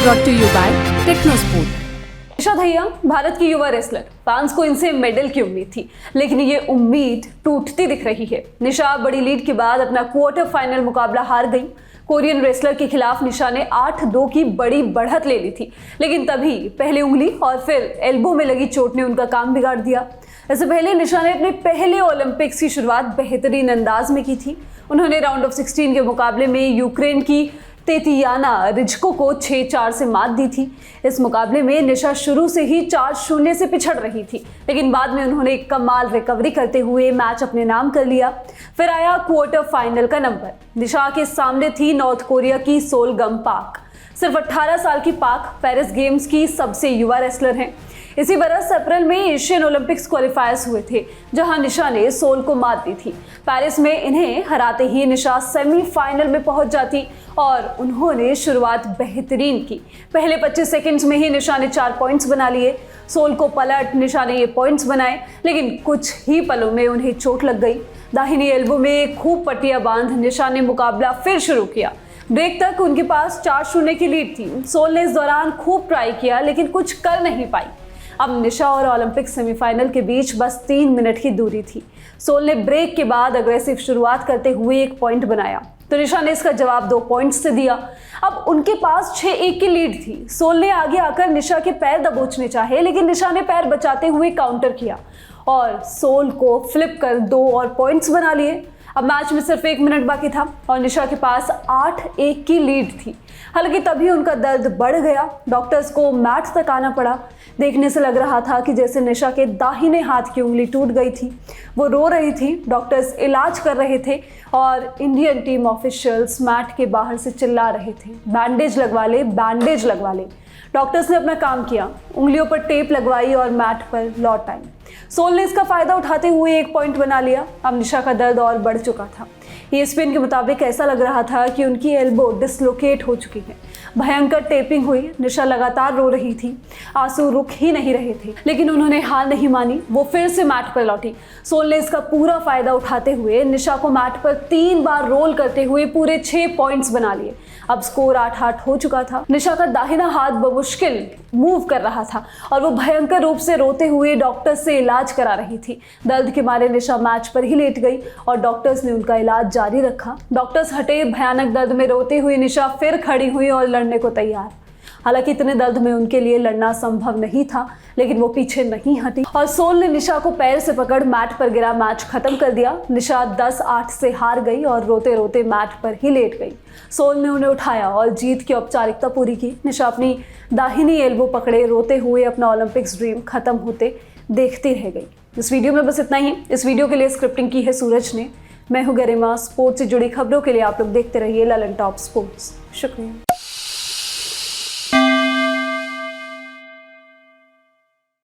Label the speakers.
Speaker 1: brought to you by Technosport.
Speaker 2: निशा दहिया भारत की युवा wrestler, fans को इनसे मेडल की उम्मीद थी, लेकिन ये उम्मीद टूटती दिख रही है। निशा बड़ी लीड के बाद अपना क्वार्टर फाइनल मुकाबला हार गई। कोरियन रेसलर के खिलाफ निशा ने 8-2 की बड़ी बढ़त ले ली थी, लेकिन तभी पहले उंगली और फिर एल्बो में लगी चोट ने उनका काम बिगाड़ दिया। इससे पहले निशा ने अपने पहले ओलंपिक्स की शुरुआत बेहतरीन अंदाज में की थी। उन्होंने राउंड ऑफ 16 के मुकाबले में यूक्रेन की तेतियाना रिजको को 6-4 से मात दी थी। इस मुकाबले में निशा शुरू से ही 4-0 से पिछड़ रही थी, लेकिन बाद में उन्होंने एक कमाल रिकवरी करते हुए मैच अपने नाम कर लिया। फिर आया क्वार्टर फाइनल का नंबर। निशा के सामने थी नॉर्थ कोरिया की सोलगम पाक। सिर्फ 18 साल की पाक पेरिस गेम्स की सबसे युवा रेसलर हैं। इसी बरस अप्रैल में एशियन ओलंपिक्स क्वालिफायर्स हुए थे, जहां निशा ने सोल को मात दी थी। पेरिस में इन्हें हराते ही निशा सेमीफाइनल में पहुंच जाती और उन्होंने शुरुआत बेहतरीन की। पहले 25 सेकंड्स में ही निशा ने 4 पॉइंट्स बना लिए। सोल को पलट निशा ने ये पॉइंट्स बनाए, लेकिन कुछ ही पलों में उन्हें चोट लग गई। दाहिनी एल्बो में खूब पट्टियां बांध निशा ने मुकाबला फिर शुरू किया। ब्रेक तक उनके पास 4-0 की लीड थी। सोल ने इस दौरान खूब ट्राई किया, लेकिन कुछ कर नहीं पाई। अब निशा और ओलंपिक सेमीफाइनल के बीच बस 3 मिनट की दूरी थी। सोल ने ब्रेक के बाद अग्रेसिव शुरुआत करते हुए 1 पॉइंट बनाया, तो निशा ने इसका जवाब 2 पॉइंट्स से दिया। अब उनके पास 6-1 की लीड थी। सोल ने आगे आकर निशा के पैर दबोचने चाहे, लेकिन निशा ने पैर बचाते हुए काउंटर किया और सोल को फ्लिप कर 2 और पॉइंट्स बना लिए। अब मैच में सिर्फ 1 मिनट बाकी था और निशा के पास 8-1 की लीड थी। हालांकि तभी उनका दर्द बढ़ गया। डॉक्टर्स को मैट तक आना पड़ा। देखने से लग रहा था कि जैसे निशा के दाहिने हाथ की उंगली टूट गई थी। वो रो रही थी। डॉक्टर्स इलाज कर रहे थे और इंडियन टीम ऑफिशियल्स मैट के बाहर से चिल्ला रहे थे, बैंडेज लगवा ले, बैंडेज लगवा ले। डॉक्टर्स ने अपना काम किया, उंगलियों पर टेप लगवाई और मैट पर लौट आई। सोल ने इसका फायदा उठाते हुए 1 पॉइंट बना लिया। अब निशा का दर्द और बढ़ चुका था। ESPN के मुताबिक ऐसा लग रहा था कि उनकी एल्बो डिसलोकेट हो चुकी है। भयंकर टेपिंग हुई। निशा लगातार रो रही थी, आंसू रुक ही नहीं रहे थे, लेकिन उन्होंने हार नहीं मानी। वो फिर से मैट पर लौटी। सोल ने इसका पूरा फायदा उठाते हुए निशा को मैट पर 3 बार रोल करते हुए पूरे 6 पॉइंट्स बना लिए। अब स्कोर 8-8 हो चुका था। निशा का दाहिना हाथ बमुश्किल मूव कर रहा था और वो भयंकर रूप से रोते हुए डॉक्टर से इलाज करा रही थी। दर्द के मारे निशा मैच पर ही लेट गई और डॉक्टर्स ने उनका इलाज जारी रखा। डॉक्टर्स हटे। भयानक दर्द में रोते हुए निशा फिर खड़ी हुई और लड़ने को तैयार। हालांकि इतने दर्द में उनके लिए लड़ना संभव नहीं था, लेकिन वो पीछे नहीं हटी और सोल ने निशा को पैर से पकड़ मैट पर गिरा मैच खत्म कर दिया। निशा 10-8 से हार गई और रोते रोते मैट पर ही लेट गई। सोल ने उन्हें उठाया और जीत की औपचारिकता पूरी की। निशा अपनी दाहिनी एल्बो पकड़े रोते हुए अपना ओलंपिक्स ड्रीम खत्म होते देखती रह गई। इस वीडियो में बस इतना ही। इस वीडियो के लिए स्क्रिप्टिंग की है सूरज ने। मैं हूँ गरिमा। स्पोर्ट्स से जुड़ी खबरों के लिए आप लोग देखते रहिए ललन टॉप स्पोर्ट्स। शुक्रिया।